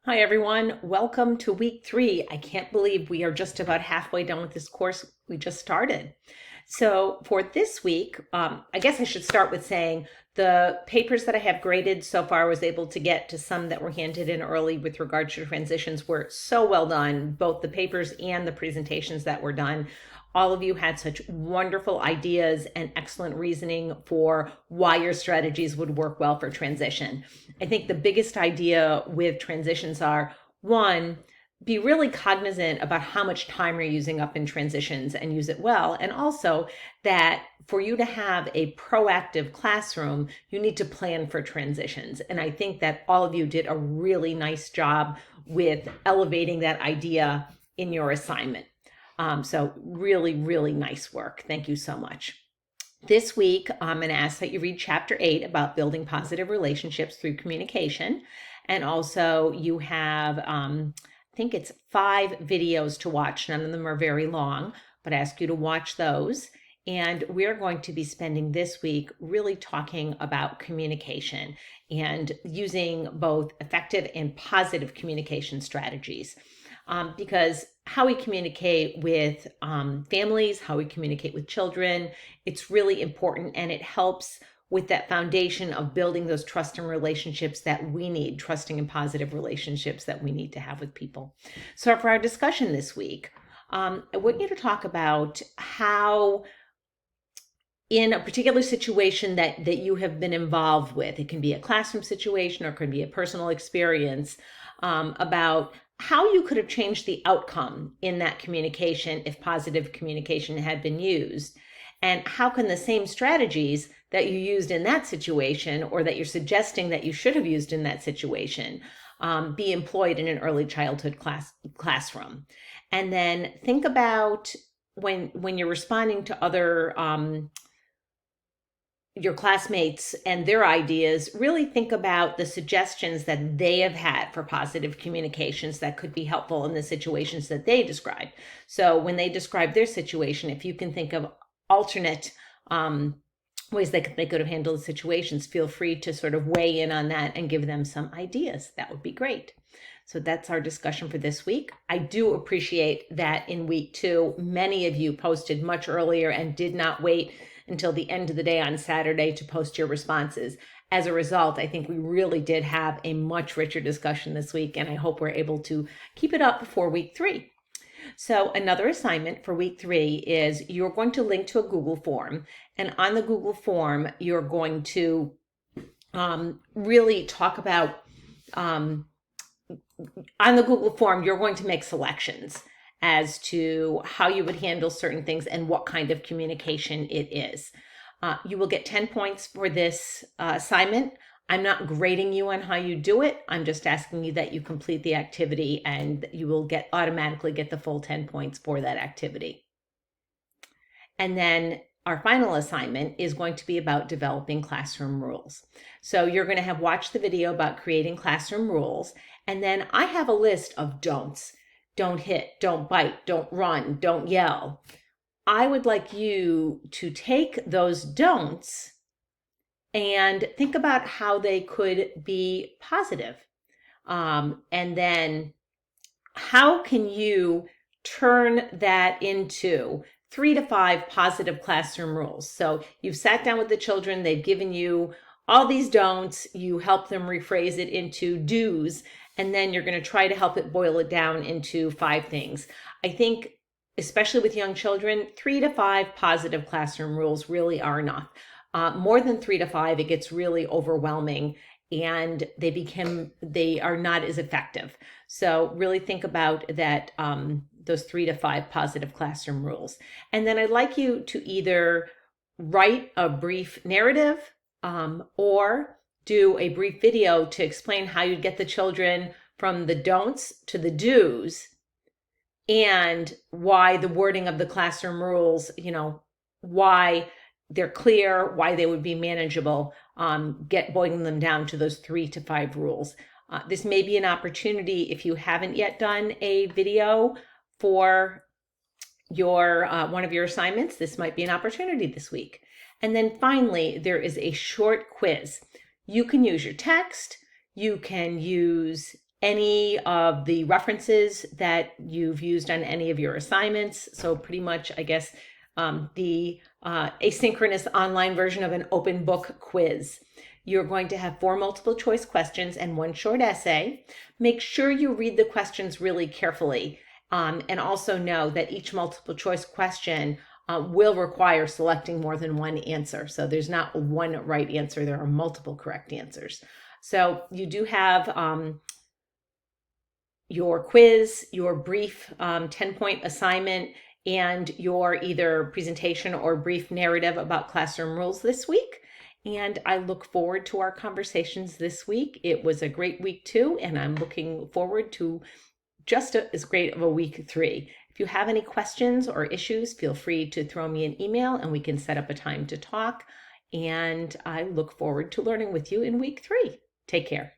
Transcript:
Hi everyone, welcome to week 3. I can't believe we are just about halfway done with this course we just started. So for this week, I guess I should start with saying the papers that I have graded so far, I was able to get to some that were handed in early with regard to transitions, were so well done, both the papers and the presentations that were done. All of you had such wonderful ideas and excellent reasoning for why your strategies would work well for transition. I think the biggest idea with transitions are, one, be really cognizant about how much time you're using up in transitions and use it well. And also that for you to have a proactive classroom, you need to plan for transitions. And I think that all of you did a really nice job with elevating that idea in your assignment. So really, really nice work. Thank you so much. This week, I'm going to ask that you read Chapter 8 about building positive relationships through communication. And also you have, I think it's 5 videos to watch. None of them are very long, but I ask you to watch those. And we're going to be spending this week really talking about communication and using both effective and positive communication strategies. Because how we communicate with families, how we communicate with children, it's really important, and it helps with that foundation of building those trust and relationships that we need, trusting and positive relationships that we need to have with people. So for our discussion this week, I want you to talk about how in a particular situation that you have been involved with, it can be a classroom situation or it could be a personal experience, about how you could have changed the outcome in that communication if positive communication had been used. And how can the same strategies that you used in that situation, or that you're suggesting that you should have used in that situation, be employed in an early childhood classroom? And then think about when you're responding to other your classmates and their ideas, really think about the suggestions that they have had for positive communications that could be helpful in the situations that they describe. So when they describe their situation, if you can think of alternate ways they could have handled the situations, feel free to sort of weigh in on that and give them some ideas. That would be great. So that's our discussion for this week. I do appreciate that in week 2, many of you posted much earlier and did not wait until the end of the day on Saturday to post your responses. As a result, I think we really did have a much richer discussion this week, and I hope we're able to keep it up for week 3. So another assignment for week 3 is you're going to link to a Google form, and on the Google form, you're going to really talk about, on the Google form, you're going to make selections as to how you would handle certain things and what kind of communication it is. You will get 10 points for this assignment. I'm not grading you on how you do it. I'm just asking you that you complete the activity, and you will automatically get the full 10 points for that activity. And then our final assignment is going to be about developing classroom rules. So you're going to have watched the video about creating classroom rules, and then I have a list of don'ts. Don't hit, don't bite, don't run, don't yell. I would like you to take those don'ts and think about how they could be positive. And then how can you turn that into 3 to 5 positive classroom rules? So you've sat down with the children, they've given you all these don'ts, you help them rephrase it into do's, and then you're going to try to help it boil it down into 5 things. I think, especially with young children, 3 to 5 positive classroom rules really are enough. More than 3 to 5, it gets really overwhelming, and they are not as effective. So really think about that, those 3 to 5 positive classroom rules. And then I'd like you to either write a brief narrative, or do a brief video to explain how you get the children from the don'ts to the do's, and why the wording of the classroom rules, why they're clear, why they would be manageable, boiling them down to those 3 to 5 rules. This may be an opportunity, if you haven't yet done a video for your one of your assignments, this might be an opportunity this week. And then finally, there is a short quiz. You can use your text, you can use any of the references that you've used on any of your assignments. So pretty much, I guess, the asynchronous online version of an open book quiz. You're going to have 4 multiple choice questions and 1 short essay. Make sure you read the questions really carefully, and also know that each multiple choice question will require selecting more than one answer. So there's not one right answer, there are multiple correct answers. So you do have your quiz, your brief 10-point assignment, and your either presentation or brief narrative about classroom rules this week. And I look forward to our conversations this week. It was a great week 2, and I'm looking forward to just as great of a week 3. If you have any questions or issues, feel free to throw me an email and we can set up a time to talk. And I look forward to learning with you in week 3. Take care.